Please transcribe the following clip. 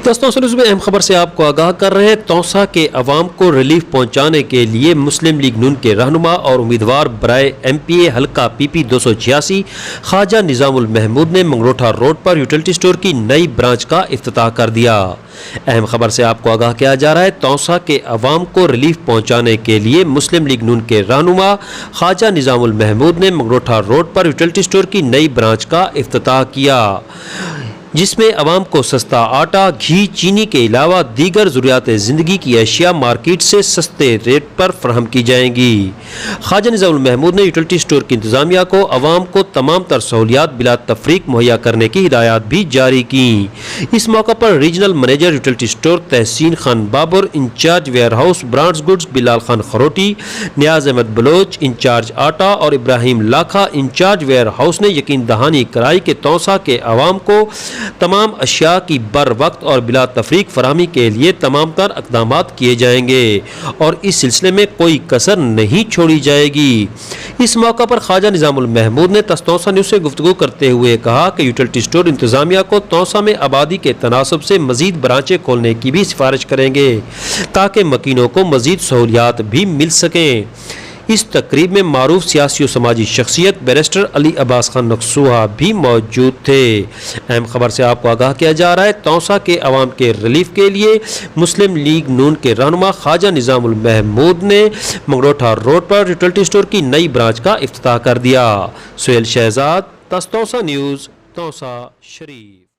Taunsa news में अहम खबर से आपको आगाह कर रहे हैं। तौसा के अवाम को रिलीफ पहुंचाने के लिए मुस्लिम लीग नून के रहनुमा और उम्मीदवार बराए MPA हल्का PP 286 ख्वाजा निज़ामुल महमूद ने मंगरोठा रोड पर यूटिलिटी स्टोर की नई ब्रांच का इफ्तिताह कर दिया। अहम खबर से आपको आगाह किया जा रहा है। तौसा के अवाम को रिलीफ पहुंचाने के लिए मुस्लिम लीग नून के रहनुमा ख्वाजा निज़ामुल महमूद ने मंगरोठा रोड पर यूटिलिटी स्टोर की नई ब्रांच का इफ्तिताह किया, जिसमें अवाम को सस्ता आटा, घी, चीनी के अलावा दीगर ज़रूरियात ज़िंदगी की अशिया मार्केट से सस्ते रेट पर फराहम की जाएंगी। ख्वाजा निज़ामुल महमूद ने यूटिलिटी स्टोर की इंतज़ामिया को अवाम को तमाम तर सहूलियात बिला तफरीक मुहैया करने की हिदायत भी जारी की। इस मौका पर regional manager utility store Tehseen Khan Babar, incharge warehouse brands goods Bilal Khan Kharoti, Niaz Ahmed Baloch incharge आटा और Ibrahim Lakha incharge warehouse ने यकीन दहानी कराई कि तौसा के अवाम को तमाम अशिया की बर वक्त और बिला तफरीक फराहमी के लिए तमाम तर इक़दामात किए जाएंगे और इस सिलसिले में कोई कसर नहीं छोड़ी जाएगी। इस मौका पर ख्वाजा निज़ामुल महमूद ने तौसा न्यूज़ से गुफ्तगू करते हुए कहा कि यूटिलिटी स्टोर इंतज़ामिया को तौसा में आबादी के तनासब से मज़ीद ब्रांचें खोलने की भी सिफारिश करेंगे ताकि मकीनों को मज़ीद सहूलियात भी मिल सकें। इस तकरीब में मारूफ सियासी और समाजी शख्सियत बैरिस्टर अली अब्बास खान नक्सूहा भी मौजूद थे। अहम खबर से आपको आगाह किया जा रहा है। तौसा के अवाम के रिलीफ के लिए मुस्लिम लीग नून के रहनुमा ख्वाजा निज़ामुल महमूद ने मंगरोठा रोड पर यूटिलिटी स्टोर की नई ब्रांच का इफ्तिताह कर दिया। सुहेल शहजाद, तौसा न्यूज़, तौसा शरीफ।